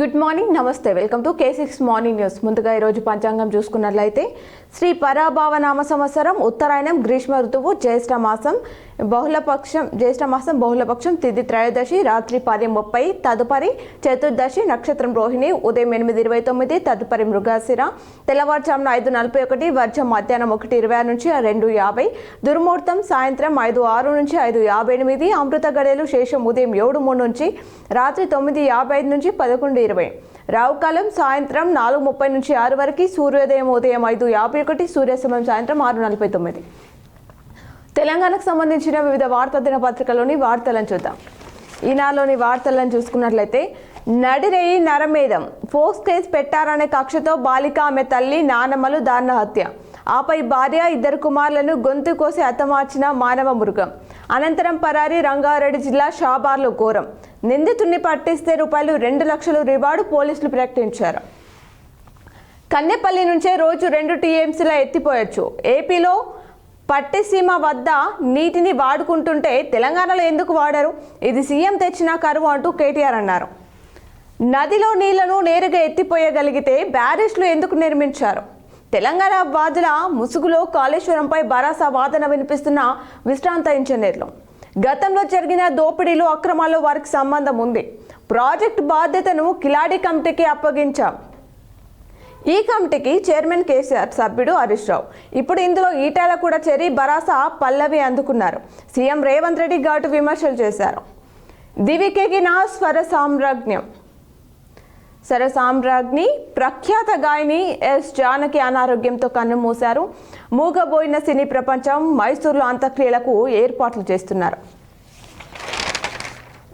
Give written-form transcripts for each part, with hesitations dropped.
Good morning, నమస్తే. Welcome to K6 morning news. ముందుగా ఈరోజు పంచాంగం చూసుకున్నట్లయితే శ్రీ పరాభావనామ సంవత్సరం ఉత్తరాయణం గ్రీష్మ ఋతువు జ్యేష్ఠ మాసం బహుళపక్షం తిథి త్రయోదశి రాత్రి 10:30, తదుపరి చతుర్దశి నక్షత్రం రోహిణి ఉదయం 8:29, తదుపరి మృగశిర తెల్లవారుజామున 5:41, వర్జం మధ్యాహ్నం 1:26 నుంచి 2:50, దుర్ముహూర్తం సాయంత్రం 5:06 నుంచి 5:58, అమృత గడియలు శేషం ఉదయం 7:03 నుంచి రాత్రి 9:55 నుంచి 11:20, రావుకాలం సాయంత్రం 4:30 నుంచి 6 వరకు, సూర్యోదయం ఉదయం 5:51, సూర్యాస్తమయం సాయంత్రం 6:49. తెలంగాణకు సంబంధించిన వివిధ వార్తా దినపత్రికలోని వార్తలను చూద్దాం. ఈనాడులోని వార్తలను చూసుకున్నట్లయితే నడిరేయి నరమేధం, ఫోక్స్ కేసు పెట్టారనే కక్షతో బాలిక ఆమె తల్లి నానమ్మలు దారుణ హత్య, ఆపై భార్య 2 కుమారులను గొంతు కోసి హతమార్చిన మానవ మృగం, అనంతరం పరారీ రంగారెడ్డి జిల్లా షాబార్లో ఘోరం, నిందితుడిని పట్టిస్తే ₹2 లక్షలు రివార్డు పోలీసులు ప్రకటించారు. కన్నెపల్లి నుంచే రోజు 2 TMCల ఎత్తిపోయొచ్చు, ఏపీలో పట్టిసీమ వద్ద నీటిని వాడుకుంటుంటే తెలంగాణలో ఎందుకు వాడరు, ఇది సీఎం తెచ్చిన కరువు అంటూ కేటీఆర్ అన్నారు. నదిలో నీళ్లను నేరుగా ఎత్తిపోయగలిగితే బ్యారేజ్లు ఎందుకు నిర్మించారు, తెలంగాణ వాదుల ముసుగులో కాళేశ్వరంపై భరాసా వాదన వినిపిస్తున్న విశ్రాంత ఇంజనీర్లు, గతంలో జరిగిన దోపిడీలు అక్రమాల్లో వారికి సంబంధం ఉంది, ప్రాజెక్టు బాధ్యతను కిలాడి కమిటీకి అప్పగించాం, ఈ కమిటీకి చైర్మన్ కేసీఆర్, సభ్యుడు హరీష్ రావు, ఇప్పుడు ఇందులో ఈటెల కూడా చేరి భరాసా పల్లవి అందుకున్నారు. సీఎం రేవంత్ రెడ్డి ఘాటు విమర్శలు చేశారు. దివికెగిన స్వరసామ్రాజ్ఞి ప్రఖ్యాత గాయని ఎస్ జానకి అనారోగ్యంతో కన్నుమూశారు. మూగబోయిన సినీ ప్రపంచం మైసూర్లో అంత్యక్రియలకు ఏర్పాట్లు చేస్తున్నారు.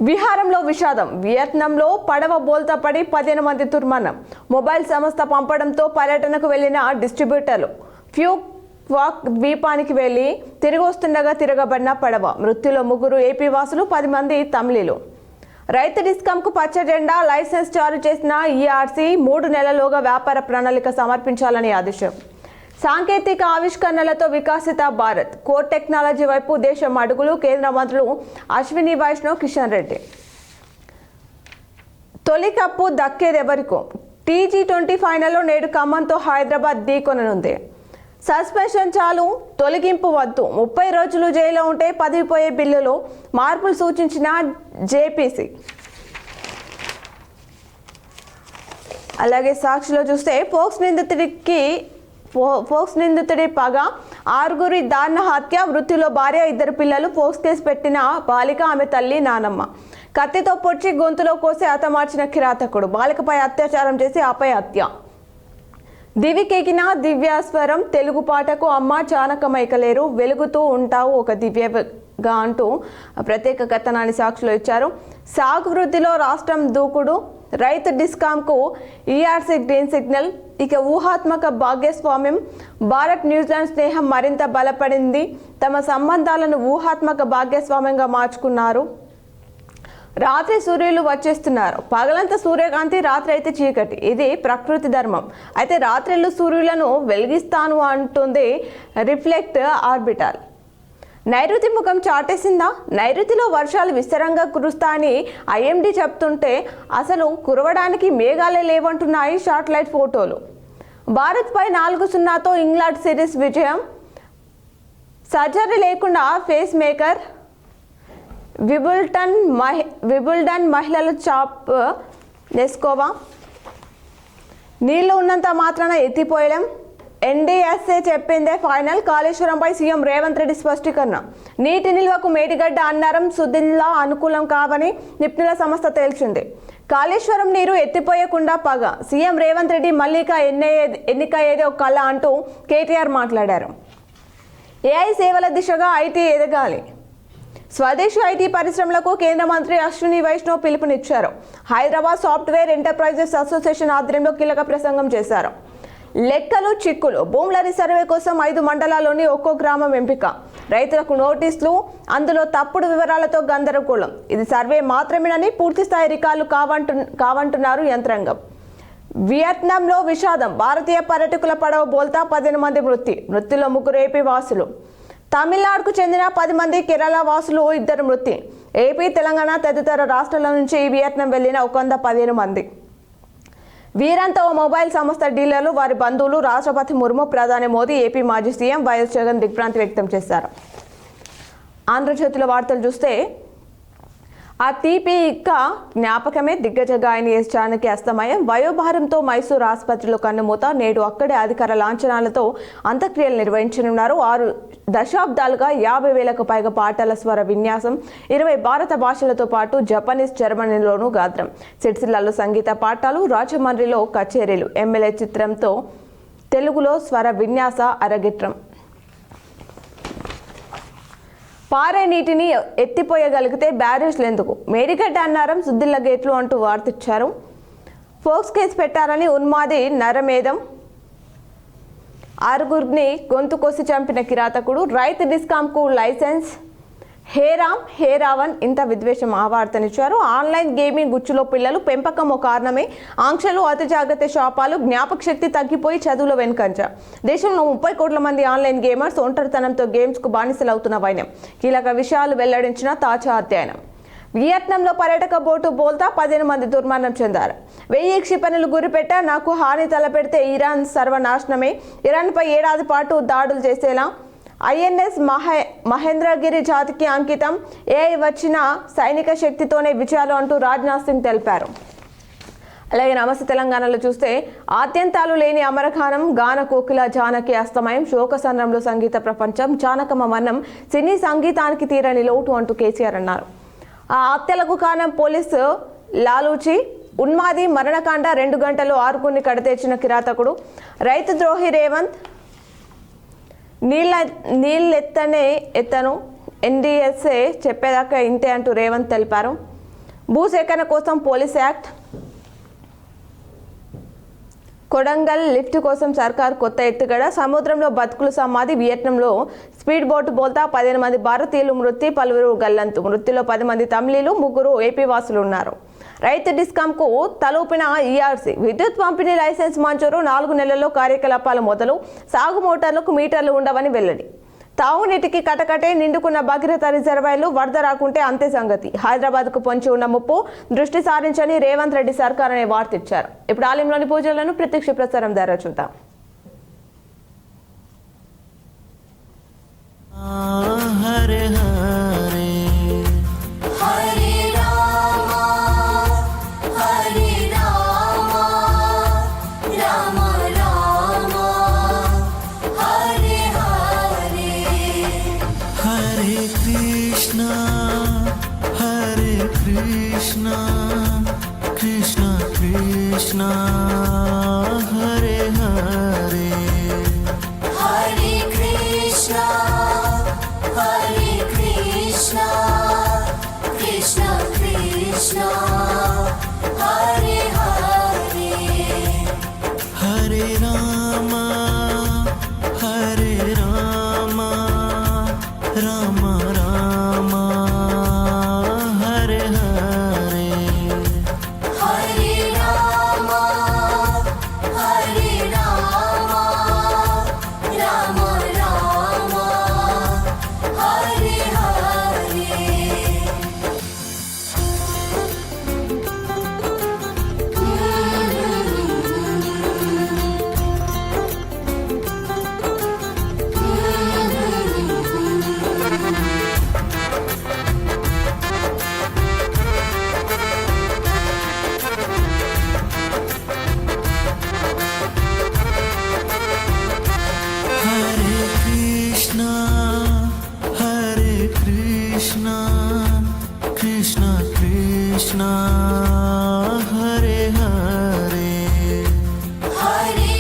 విహారంలో విషాదం, వియత్నాంలో పడవ బోల్తా పడి 15 మంది దుర్మరణం, మొబైల్ సంస్థ పంపడంతో పర్యటనకు వెళ్లిన డిస్ట్రిబ్యూటర్లు ఫ్యూక్వాక్ ద్వీపానికి వెళ్లి తిరిగి వస్తుండగా తిరగబడిన పడవ, మృత్యులో 3 ఏపీ వాసులు, 10 మంది తమిళీలు. రైతు డిస్కంకు పచ్చ జెండా, లైసెన్స్ జారీ చేసిన ఈఆర్సీ 3 నెలల్లోగా వ్యాపార ప్రణాళిక సమర్పించాలని ఆదేశం. సాంకేతిక ఆవిష్కరణలతో వికసిత భారత్, కోర్ టెక్నాలజీ వైపు దేశం అడుగులు, కేంద్ర మంత్రులు అశ్విని వైష్ణవ్, కిషన్ రెడ్డి. తొలి కప్పు దక్కేదెవరికో, T20 ఫైనల్లో నేడు ఖమ్మంతో హైదరాబాద్ ఢీకొననుంది. సస్పెన్షన్ చాలు, తొలగింపు వద్దు, 30 రోజులు జైల్లో ఉంటే పదిపోయే బిల్లులో మార్పులు సూచించిన జేపీసీ. అలాగే సాక్షిలో చూస్తే ఫోక్స్ నిందితుడి పగ, 6 దారుణ హత్య, మృత్యులో భార్య, 2 పిల్లలు, ఫోక్స్ కేసు పెట్టిన బాలిక ఆమె తల్లి నానమ్మ, కత్తితో పొడిచి గొంతులో కోసి హతమార్చిన కిరాతకుడు, బాలికపై అత్యాచారం చేసి ఆపై హత్య. దివికెగిన దివ్యాస్వరం, తెలుగు పాటకు అమ్మ చానకమైకలేరు, వెలుగుతూ ఉంటావు ఒక దివ్యగా అంటూ ప్రత్యేక కథనాన్ని సాక్షిలో ఇచ్చారు. సాగు వృద్ధిలో రాష్ట్రం దూకుడు, రైతు డిస్కాంకు ఈఆర్సీ గ్రీన్ సిగ్నల్, ఇక ఊహాత్మక భాగస్వామ్యం, భారత్ న్యూజిలాండ్ స్నేహం మరింత బలపడింది, తమ సంబంధాలను ఊహాత్మక భాగస్వామ్యంగా మార్చుకున్నారు. రాత్రి సూర్యులు వచ్చేస్తున్నారు, పగలంతా సూర్యకాంతి, రాత్రి అయితే చీకటి, ఇది ప్రకృతి ధర్మం, అయితే రాత్రిళ్ళు సూర్యులను వెలిగిస్తాను అంటుంది రిఫ్లెక్ట్ ఆర్బిటాల్. నైరుతి ముఖం చాటేసిందా, నైరుతిలో వర్షాలు విస్తారంగా కురుస్తాయని ఐఎండీ చెప్తుంటే అసలు కురవడానికి మేఘాలే లేవంటున్నాయి శాటిలైట్ ఫోటోలు. భారత్పై 4-0తో ఇంగ్లాండ్ సిరీస్ విజయం, సర్జరీ లేకుండా ఫేస్ మేకర్, విబుల్డన్ మహిళల చాప్ నెస్కోవా, నీళ్లు ఉన్నంత మాత్రాన ఎత్తిపోయడం, ఎన్డీఎస్ఏ చెప్పిందే ఫైనల్, కాళేశ్వరంపై సీఎం రేవంత్ రెడ్డి స్పష్టీకరణ, నీటి నిల్వకు మేడిగడ్డ అన్నారం సుద్దిలా అనుకూలం కావని నిపుణుల సంస్థ తేల్చింది, కాళేశ్వరం నీరు ఎత్తిపోయకుండా పగ, సీఎం రేవంత్ రెడ్డి మల్లిక ఎన్నిక ఏదో కళ అంటూ కేటీఆర్ మాట్లాడారు. ఏఐ సేవల దిశగా ఐటీ ఎదగాలి, స్వదేశీ ఐటీ పరిశ్రమలకు కేంద్ర మంత్రి అశ్విని వైష్ణవ్ పిలుపునిచ్చారు. హైదరాబాద్ సాఫ్ట్వేర్ ఎంటర్ప్రైజెస్ అసోసియేషన్ ఆధ్వర్యంలో కీలక ప్రసంగం చేశారు. లెక్కలు చిక్కులు, భూముల సర్వే కోసం 5 మండలాల్లోని ఒక్కో గ్రామం ఎంపిక, రైతులకు నోటీసులు, అందులో తప్పుడు వివరాలతో గందరగోళం, ఇది సర్వే మాత్రమేనని పూర్తిస్థాయి రికార్డులు కావంటున్నారు యంత్రాంగం. వియత్నాంలో విషాదం, భారతీయ పర్యాటకుల పడవ బోల్తా 15 మంది మృత్యులో 3 ఏపీ వాసులు, తమిళనాడుకు చెందిన 10 మంది, కేరళ వాసులు 2 మృతి, ఏపీ, తెలంగాణ తదితర రాష్ట్రాల నుంచి వియత్నాం వెళ్లిన 115 మంది. వీరంతా ఓ మొబైల్ సంస్థ డీలర్లు, వారి బంధువులు, రాష్ట్రపతి ముర్ము, ప్రధాని మోదీ, ఏపీ మాజీ సీఎం వైఎస్ జగన్ దిగ్భ్రాంతి వ్యక్తం చేశారు. ఆంధ్రజ్యోతిలో వార్తలు చూస్తే ఆ తీపి ఇక్క జ్ఞాపకమే దిగ్గజ గాయని ఎస్ జానకి అస్తమయం, వయోభారంతో మైసూరు ఆసుపత్రిలో కన్నుమూత. నేడు అక్కడే అధికార లాంఛనాలతో అంత్యక్రియలు నిర్వహించనున్నారు. 6 దశాబ్దాలుగా 50,000కు పైగా పాటల స్వర విన్యాసం, 20 భారత భాషలతో పాటు జపనీస్, జర్మనీలోనూ గాత్రం. సిరిసిల్లలో సంగీత పాఠాలు, రాజమండ్రిలో కచేరీలు. ఎమ్మెల్యే చిత్రంతో తెలుగులో స్వర విన్యాస అరగిట్రం. పారే నీటిని ఎత్తిపోయగలిగితే బ్యారేజ్లు ఎందుకు? మేడిగడ్డ అన్నారం, సుద్దిల్ల గేట్లు అంటూ వార్తిచ్చారు. ఫోక్స్ కేసు పెట్టారని ఉన్మాది నరమేధం, 6గురిని గొంతు కోసి చంపిన కిరాతకుడు, రైతు డిస్కాంకు లైసెన్స్, హే రామ్ హే రావణ్, ఇంత విద్వేషం ఆవార్తనిచ్చారు. ఆన్లైన్ గేమింగ్ గుచ్చులో పిల్లలు, పెంపకం ఓ కారణమే, ఆంక్షలు, అతి జాగ్రత్త, శాపాలు, జ్ఞాపక శక్తి తగ్గిపోయి చదువులో వెనుకంజ. దేశంలో 30 కోట్ల మంది ఆన్లైన్ గేమర్స్ ఒంటరితనంతో గేమ్స్కు బానిసలవుతున్న వైనం. కీలక విషయాలు వెల్లడించిన తాజా అధ్యయనం. వియత్నాంలో పర్యాటక బోటు బోల్తా 15 మంది దుర్మరణం చెందారు. 1000 క్షిపణులు గురిపెట్టా, నాకు హాని తలపెడితే ఇరాన్ సర్వనాశనమే. ఇరాన్పై ఏడాది పాటు దాడులు చేసేలా ఐఎన్ఎస్ మహేంద్రగిరి జాతికి అంకితం. ఏఐ వచ్చిన సైనిక శక్తితోనే విజయాలు అంటూ రాజ్నాథ్ సింగ్ తెలిపారు. అలాగే నమస్తే తెలంగాణలో చూస్తే ఆద్యంతాలు లేని అమరగానం, గాన కోకిల జానకి అస్తమయం, శోకసంద్రంలో సంగీత ప్రపంచం, జానకమ్మ మరణం సినీ సంగీతానికి తీరని లోటు అంటూ కేసీఆర్ అన్నారు. ఆ హత్యలకు కారణం పోలీసు లాలూచి, ఉన్మాది మరణకాండ, 2 గంటలు 6గురిని కడతేర్చిన కిరాతకుడు, రైతు ద్రోహి రేవంత్, నీళ్ళెత్తనే ఎత్తను, ఎన్డీఎస్ఏ చెప్పేదాకా ఇంతే అంటూ రేవంత్ తెలిపారు. భూసేకరణ కోసం పోలీస్ యాక్ట్, కొడంగల్ లిఫ్ట్ కోసం సర్కార్ కొత్త ఎత్తుగడ, సముద్రంలో బతుకుల సమాధి, వియత్నంలో స్పీడ్ బోటు బోల్తా 15 మంది భారతీయులు మృతి, పలువురు గల్లంతు. మృతిలో 10 మంది తమిళీలు, 3 ఏపీ వాసులు ఉన్నారు. రైతు డిస్కాంకు తలూపిన ఈఆర్సీ, విద్యుత్ పంపిణీ లైసెన్స్ మంజూరు, 4 నెలల్లో కార్యకలాపాలు మొదలు, సాగు మోటార్లకు మీటర్లు ఉండవని వెల్లడి. తాగునీటికి కటకటే నిండుకున్న భగీరథ రిజర్వాయర్లు, వరద రాకుంటే అంతే సంగతి. హైదరాబాద్కు పొంచి ఉన్న ముప్పు దృష్టి సారించని రేవంత్ రెడ్డి సర్కార్ అనే వార్త ఇచ్చారు. ఇప్పుడు ఆలయంలోని పూజలను ప్రత్యక్ష ప్రసారం ద్వారా చూద్దాం. Hare Hare Hare Rama Hare Rama Rama Rama Hare Hare Hare Krishna Krishna Krishna Hare Hare Hare Krishna Krishna Krishna Hare Hare Hare Rama Rama Rama Hare Hare Hare Rama Rama Rama Hare Hare Hare Krishna Krishna Krishna Hare Hare Hare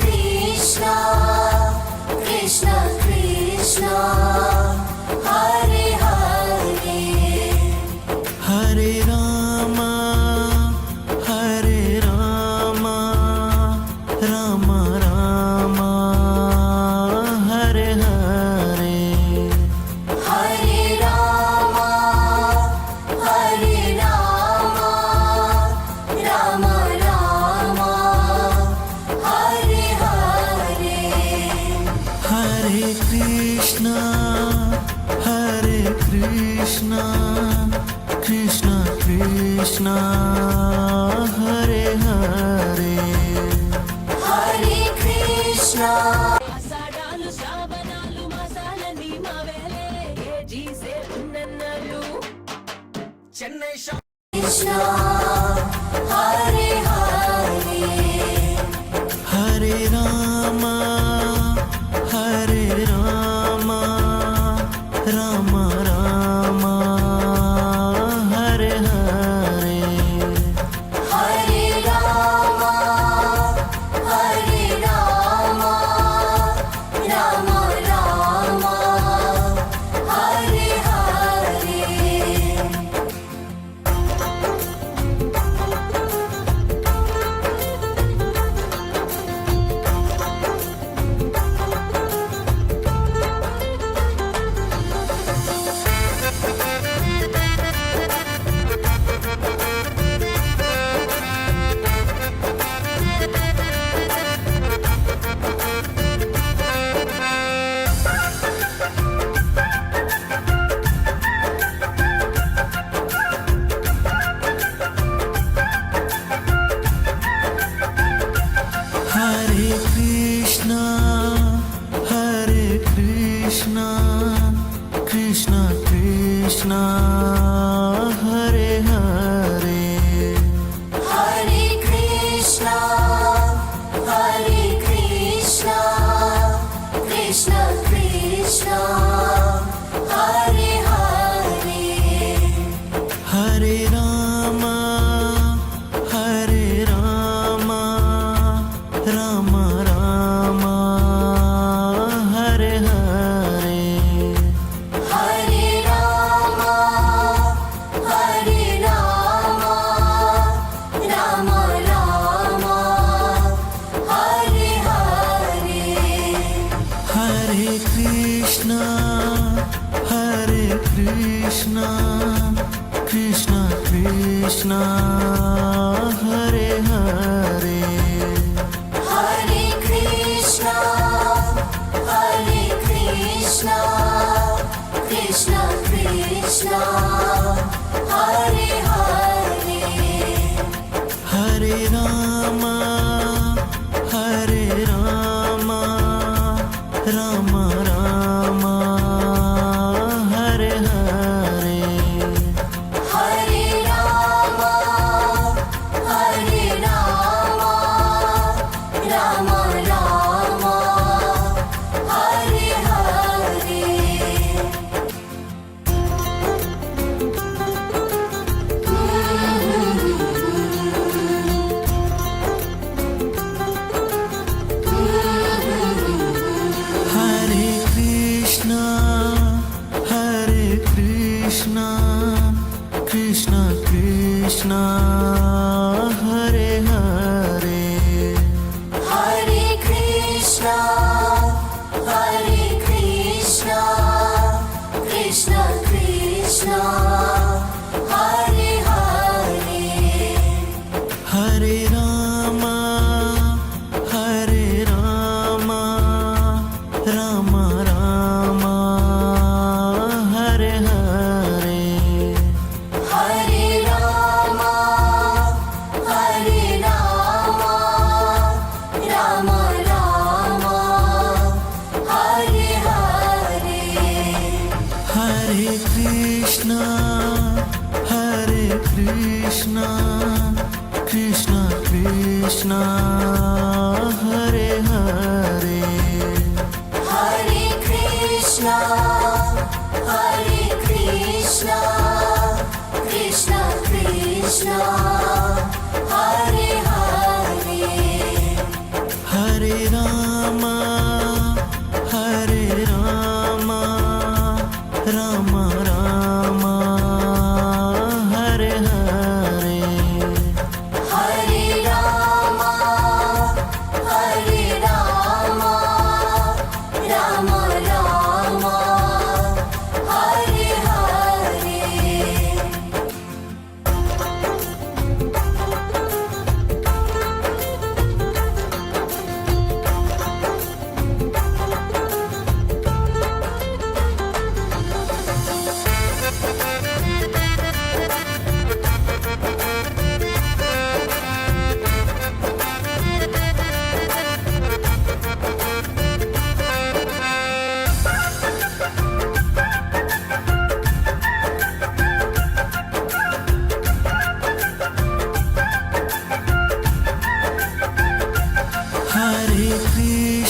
Krishna Krishna Krishna Hare Hare Hare Rama Rama Rama Hare Hare Hare Rama Rama Rama Hare Hare Hare Krishna Krishna Krishna Krishna Hare Hare Hare Krishna ఆషాఢాలు శ్రావణాలు మాసాలని మావేలే జీసే ఉన్నన్నాళ్ళు Chennai Krishna Hare Hare Hare Rama Hare Rama Rama Rama Hare Hare Hare Rama Hare Rama Rama Rama Hare Hare Hare Krishna Krishna Krishna Hare Hare Hare Krishna Hare Krishna Krishna Krishna Hare Hare Hare Rama Hare Rama Rama Rama Hare Hare Hare Rama Hare Rama Rama Rama Hare Hare Hare Krishna Krishna Krishna Hare Hare Hare Krishna Hare Krishna Krishna Krishna Hare Hare Hare Rama Hare Rama Rama Rama Hare Hare Hare Rama Hare Rama Rama Rama Hare Hare Hare Krishna Krishna Krishna Hare Hare Hare Krishna Hare Krishna Krishna Krishna Hare Hare Hare Rama Hare Rama Rama Rama Hare Hare Hare Rama Hare Rama Rama Rama Hare Hare Hare Krishna Krishna Krishna Hare Hare Hare Krishna Hare Krishna Krishna Krishna Hare Hare Hare Rama Hare Rama Rama Rama Hare Hare Hare Rama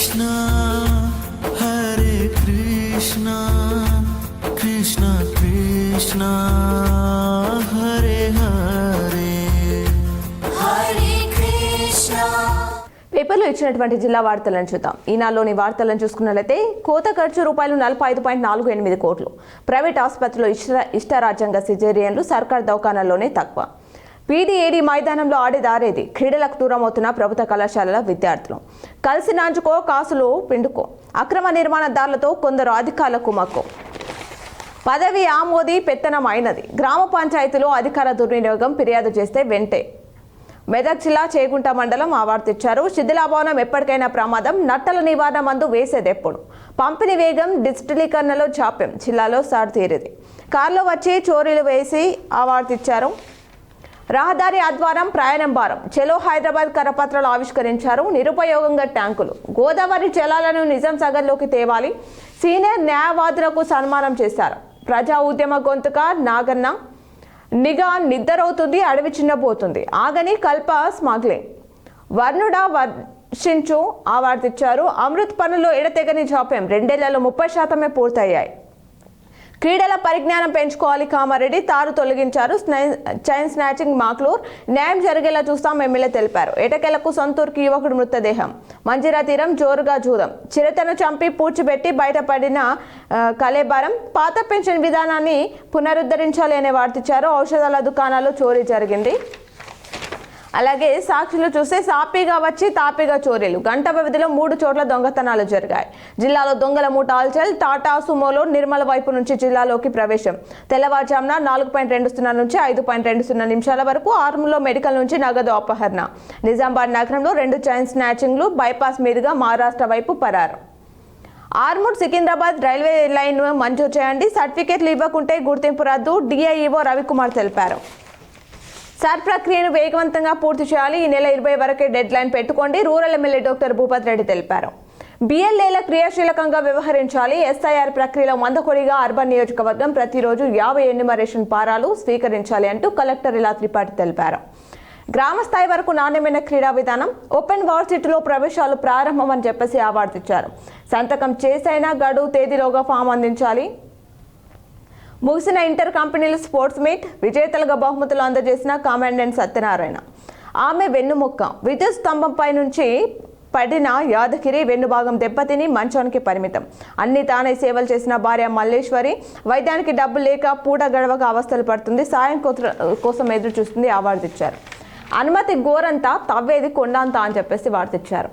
Krishna, Hare Krishna, Krishna Krishna, Hare Hare. Hare Krishna. పేపర్లో ఇచ్చినటువంటి జిల్లా వార్తలను చూద్దాం. ఈనాడులోని వార్తలను చూసుకున్నట్లయితే కోత ఖర్చు రూపాయలు 45.48 కోట్లు. ప్రైవేట్ ఆసుపత్రిలో ఇష్టారాజ్యంగా సిజేరియన్లు, సర్కార్ దవాఖానాల్లోనే తక్కువ. పీడీఏడీ మైదానంలో ఆడేదారేది, క్రీడలకు దూరం అవుతున్న ప్రభుత్వ కళాశాలల విద్యార్థులు. కలిసి నాంచుకో కాసులు పిండుకో, అక్రమ నిర్మాణదారులతో కొందరు అధికారులకు మక్కువ. పదవి ఆమోది పెత్తనం అయినది, గ్రామ పంచాయతీలో అధికార దుర్వినియోగం ఫిర్యాదు చేస్తే వెంటే. మెదక్ జిల్లా చేగుంట మండలం ఆవర్తించారు. శిథిలాభవనం ఎప్పటికైనా ప్రమాదం, నట్టల నివారణ మందు వేసేదెప్పుడు. పంపిణీ వేగం, డిజిటలీకరణలో జాప్యం, జిల్లాలో సార్ తీరేది. కారులో వచ్చి చోరీలు వేసి ఆవర్తించారు. రహదారి ఆధ్వారం, ప్రయాణం భారం, చెలో హైదరాబాద్ కరపత్రాలు ఆవిష్కరించారు. నిరుపయోగంగా ట్యాంకులు. గోదావరి జలాలను నిజాం సాగర్లోకి తేవాలి, సీనియర్ న్యాయవాదులకు సన్మానం చేశారు. ప్రజా ఉద్యమ గొంతుక నాగన్న. నిఘా నిద్రవుతుంది, అడవి చిన్నపోతుంది, ఆగని కల్ప స్మగ్లింగ్. వర్ణుడా వర్షించు ఆవర్తించారు. అమృత్ పనుల్లో ఎడతెగని జాప్యం, 2 ఏళ్లలో 30% పూర్తయ్యాయి. క్రీడల పరిజ్ఞానం పెంచుకోవాలి, కామారెడ్డి. తారు తొలగించారు. Chain snatching Makloor. న్యాయం జరిగేలా చూస్తాం, ఎమ్మెల్యే తెలిపారు. ఎటకెలకు సొంతూరుకి యువకుడు మృతదేహం. మంజిరా తీరం జోరుగా జూదం. చిరతను చంపి పూడ్చిపెట్టి బయటపడిన కలేబారం. పాత పెన్షన్ విధానాన్ని పునరుద్ధరించాలి అనే వార్తిచ్చారు. ఔషధాల దుకాణాల్లో చోరీ జరిగింది. అలాగే సాక్షులు చూస్తే సాపీగా వచ్చి తాపీగా చోరీలు. గంట వ్యవధిలో 3 చోట్ల దొంగతనాలు జరిగాయి. జిల్లాలో దొంగల మూట ఆల్చల్. టాటా సుమోలో నిర్మల వైపు నుంచి జిల్లాలోకి ప్రవేశం. తెల్లవారుజామున 4.20 నుంచి 5.20 నిమిషాల వరకు ఆర్ములో మెడికల్ నుంచి నగదు అపహరణ. నిజామాబాద్ నగరంలో 2 చైన్ స్నాచింగ్లు. బైపాస్ మీదుగా మహారాష్ట్ర వైపు పరారు. ఆర్మూర్ సికింద్రాబాద్ రైల్వే లైన్ మంజూరు చేయండి, సర్టిఫికెట్లు ఇవ్వకుంటే గుర్తింపు రద్దు, డిఐఈఓ రవికుమార్ తెలిపారు. సార్ ప్రక్రియను వేగవంతంగా పూర్తి చేయాలి, ఈ నెల 20 వరకే డెడ్ లైన్ పెట్టుకోండి, rural MLA doctor Bhupath Reddy తెలిపారు. బిఎల్ఏల క్రియాశీలకంగా వ్యవహరించాలి, ఎస్ఐఆర్ ప్రక్రియలో మందకొడిగా అర్బన్ నియోజకవర్గం ప్రతిరోజు 50 ఎన్యుమరేషన్ పారాలు స్వీకరించాలి అంటూ కలెక్టర్ ఇలా త్రిపాఠి తెలిపారు. గ్రామ స్థాయి వరకు నాణ్యమైన క్రీడా విధానం, ఓపెన్ వర్సిటీలో ప్రవేశాలు ప్రారంభం అని చెప్పేసి ఆవార్తిచ్చారు. సంతకం చేసైనా గడువు తేదీలోగా ఫామ్ అందించాలి. ముగిసిన ఇంటర్ కంపెనీల స్పోర్ట్స్ మీట్, విజేతలుగా బహుమతులు అందజేసిన కామాండెంట్ సత్యనారాయణ. ఆమె వెన్నుముక్క, విద్యుత్ స్తంభంపై నుంచి పడిన యాదగిరి వెన్నుభాగం దెబ్బతిని మంచానికి పరిమితం. అన్ని తానే సేవలు చేసిన భార్య మల్లేశ్వరి వైద్యానికి డబ్బు లేక పూట గడవక అవస్థలు పడుతుంది, సాయం కోసం ఎదురు చూస్తుంది. అవార్డిచ్చారు. అనుమతి గోరంతా తవ్వేది కొండంతా అని చెప్పేసి వార్తిచ్చారు.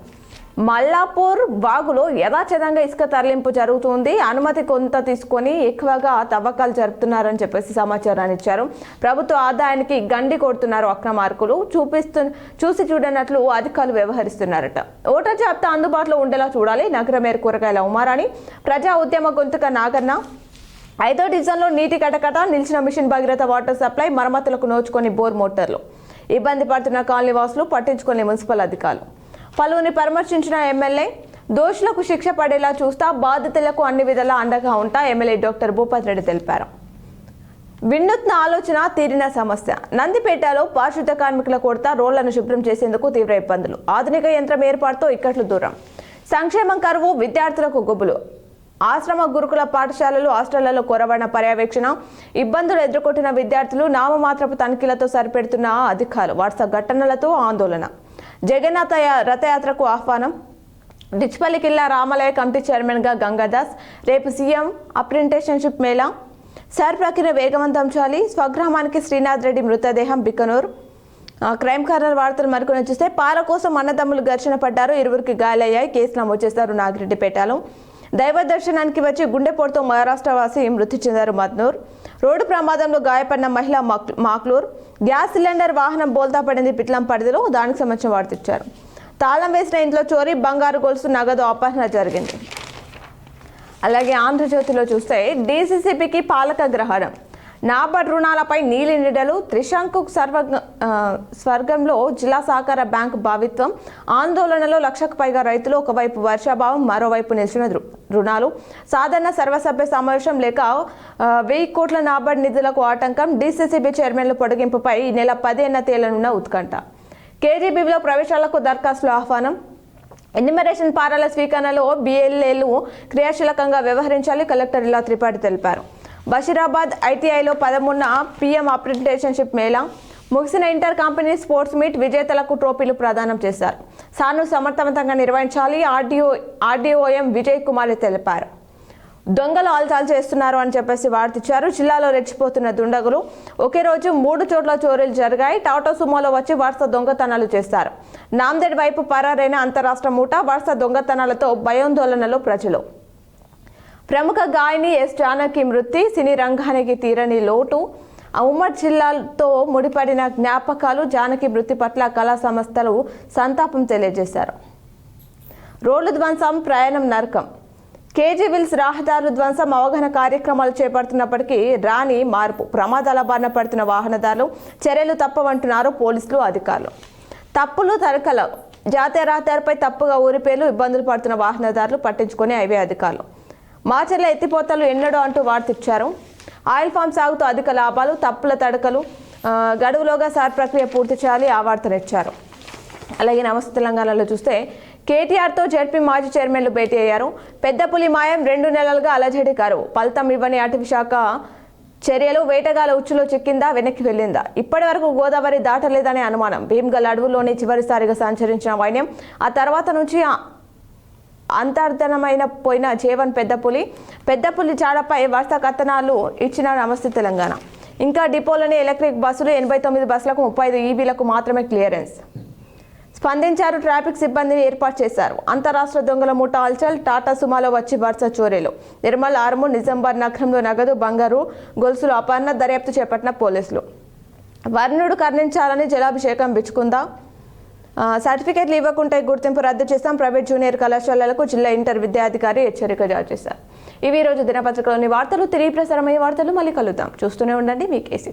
మల్లాపూర్ వాగులో యథాతథంగా ఇసుక తరలింపు జరుగుతుంది, అనుమతి కొంత తీసుకొని ఎక్కువగా తవ్వకాలు జరుపుతున్నారని చెప్పేసి సమాచారాన్ని ఇచ్చారు. ప్రభుత్వ ఆదాయానికి గండి కొడుతున్నారు అక్రమార్కులు, చూసి చూడనట్లు అధికారులు వ్యవహరిస్తున్నారట. ఓటర్ జాబితా అందుబాటులో ఉండేలా చూడాలి, నగర మేయర్ కూరగాయల ఉమారాణి. ప్రజా ఉద్యమ గొంతుక నాగన్న. 5వ డివిజన్లో నీటి కటకట, నిలిచిన మిషన్ భగీరథ వాటర్ సప్లై మరమ్మతులకు నోచుకొని బోర్ మోటార్లు. ఇబ్బంది పడుతున్న కాలనీ వాసులు పట్టించుకునే మున్సిపల్ అధికారులు. పలువురిని పరామర్శించిన ఎమ్మెల్యే. దోషులకు శిక్ష పడేలా చూస్తా, బాధితులకు అన్ని విధాలా అండగా ఉంటా, ఎమ్మెల్యే డాక్టర్ భూపత్ రెడ్డి తెలిపారు. వినూత్న ఆలోచన తీరిన సమస్య. నందిపేటలో పారిశుద్ధ కార్మికుల కొరత, రోడ్లను శుభ్రం చేసేందుకు తీవ్ర ఇబ్బందులు. ఆధునిక యంత్రం ఏర్పాటుతో ఇక్కట్లు దూరం. సంక్షేమం కరువు, విద్యార్థులకు గుబులు. ఆశ్రమ గురుకుల పాఠశాలలు, హాస్టళ్లలో కొరవడిన పర్యవేక్షణ, ఇబ్బందులు ఎదుర్కొంటున్న విద్యార్థులు, నామమాత్రపు తనిఖీలతో సరిపెడుతున్న అధికారులు, వరుస ఘటనలతో ఆందోళన. జగన్నాథ రథయాత్రకు ఆహ్వానం. డిచ్పల్లి కిల్లా రామాలయ కమిటీ చైర్మన్గా గంగాదాస్. రేపు సీఎం అప్రెంటిస్షిప్ మేళా. సార్ ప్రక్రియ వేగవంతం చేయాలి. స్వగ్రామానికి శ్రీనాథ్ రెడ్డి మృతదేహం బికనూర్. క్రైమ్ కార్నర్ వార్తలు మరికొన్ని చూస్తే, పాల కోసం అన్నదమ్ములు ఘర్షణ పడ్డారు, 2కి గాయాలయ్యాయి, కేసు నమోదు చేశారు నాగిరెడ్డిపేటలో. దైవ దర్శనానికి వచ్చి గుండెపోటుతో మహారాష్ట్ర వాసి మృతి చెందారు మద్నూర్. రోడ్డు ప్రమాదంలో గాయపడిన మహిళ మాక్లూర్. గ్యాస్ సిలిండర్ వాహనం బోల్తా పడింది పిట్లం పరిధిలో, దానికి సంబంధించిన వార్తిచ్చారు. తాళం వేసిన ఇంట్లో చోరీ, బంగారు గొలుసు, నగదు అపహరణ జరిగింది. అలాగే ఆంధ్రజ్యోతిలో చూస్తే, డీసీసీబీకి పాలక గ్రహణం. నాబార్డ్ రుణాలపై నీలి నిడలు. త్రిశంకు స్వర్గంలో జిల్లా సహకార బ్యాంకు భావిత్వం. ఆందోళనలో 1,00,000కు పైగా రైతులు. ఒకవైపు వర్షాభావం, మరోవైపు నిలిచిన రుణాలు. సాధారణ సర్వసభ్య సమావేశం లేక 1000 కోట్ల నాబార్డ్ నిధులకు ఆటంకం. డీసీసీబీ చైర్మన్ల పొడిగింపుపై ఈ నెల 10న తేలనున్న ఉత్కంఠ. కేజీబీలో ప్రవేశాలకు దరఖాస్తుల ఆహ్వానం. ఎన్యూమరేషన్ పారాల స్వీకరణలో బిఎల్ఏలు క్రియాశీలకంగా వ్యవహరించాలి కలెక్టర్ ఇలా త్రిపాఠి తెలిపారు. బషీరాబాద్ ఐటీఐలో 13వ PM అప్రెంటిస్‌షిప్ మేళా ముగిసిన ఇంటర్ కంపెనీ స్పోర్ట్స్ మీట్ విజేతలకు ట్రోఫీలు ప్రదానం చేశారు. సాను సమర్థవంతంగా నిర్వహించాలి ఆర్డీఓఎం విజయ్ కుమార్ తెలిపారు. దొంగలు ఆల్చాలు చేస్తున్నారు అని చెప్పేసి వార్తిచ్చారు. జిల్లాలో రెచ్చిపోతున్న దుండగులు ఒకే రోజు 3 చోట్ల చోరీలు జరిగాయి. టాటో సుమోలో వచ్చి వరుస దొంగతనాలు చేస్తారు. నాందేడ్ వైపు పరారైన అంతరాష్ట్ర ముఠా వరుస దొంగతనాలతో భయాందోళనలో ప్రజలు. ప్రముఖ గాయని ఎస్ జానకి మృతి సినీ రంగానికి తీరని లోటు. ఉమ్మడి జిల్లాతో ముడిపడిన జ్ఞాపకాలు. జానకి మృతి పట్ల కళా సంస్థలు సంతాపం తెలియజేశారు. రోడ్లు ధ్వంసం ప్రయాణం నరకం. కేజీ విల్స్ రహదారుల ధ్వంసం అవగాహన కార్యక్రమాలు చేపడుతున్నప్పటికీ రాని మార్పు. ప్రమాదాల బారిన పడుతున్న వాహనదారులు చర్యలు తప్పవంటున్నారు పోలీసులు అధికారులు. తప్పులు తరకలు. జాతీయ రహదారిపై తప్పుగా ఊరిపేర్లు ఇబ్బందులు పడుతున్న వాహనదారులు పట్టించుకునే హైవే అధికారులు. మాచర్ల ఎత్తిపోతలు ఎన్నడో అంటూ వార్తిచ్చారు. ఆయిల్ ఫామ్ సాగుతూ అధిక లాభాలు. తప్పుల తడకలు గడువులోగా సార్ ప్రక్రియ పూర్తి చేయాలి ఆ వార్తనిచ్చారు. అలాగే నమస్తే తెలంగాణలో చూస్తే కేటీఆర్తో జెడ్పీ మాజీ చైర్మన్లు భేటీ అయ్యారు. పెద్ద పులి మాయం 2 నెలలుగా అలజడి కరువు. ఫలితం ఇవ్వని అటవీ శాఖ చర్యలు. వేటగాల ఉచ్చులో చిక్కిందా వెనక్కి వెళ్ళిందా? ఇప్పటి వరకు గోదావరి దాటలేదనే అనుమానం. భీమ్గల్ అడవుల్లోనే చివరిసారిగా సంచరించిన వైన్యం. ఆ తర్వాత నుంచి అంతర్ధనమైన పోయిన జీవన్ పెద్ద పులి చాడపై వరుస కథనాలు ఇచ్చిన నమస్తే తెలంగాణ. ఇంకా డిపోలోని ఎలక్ట్రిక్ బస్సులు 89 బస్సులకు 35 ఈవీలకు మాత్రమే క్లియరెన్స్. స్పందించారు. ట్రాఫిక్ సిబ్బందిని ఏర్పాటు చేశారు. అంతరాష్ట్ర దొంగల ముఠా అల్చల్. టాటా సుమాలో వచ్చి వరుస చోరీలు. నిర్మల్ ఆర్మూర్ నిజామాబాద్ నగరంలో నగదు బంగారు గొలుసులు అపహరణ. దర్యాప్తు చేపట్టిన పోలీసులు. వర్ణుడు కర్ణించాలని జలాభిషేకం బిచ్చుకుందా? సర్టిఫికేట్లు ఇవ్వకుంటే గుర్తింపు రద్దు చేస్తాం. ప్రైవేట్ జూనియర్ కళాశాలలకు జిల్లా ఇంటర్ విద్యాధికారి హెచ్చరిక జారీ చేశారు. ఇవి రోజు దినపత్రికలోని వార్తలు. తిరిగి ప్రసారమయ్యే వార్తలు మళ్ళీ కలుద్దాం. చూస్తూనే ఉండండి మీ K6.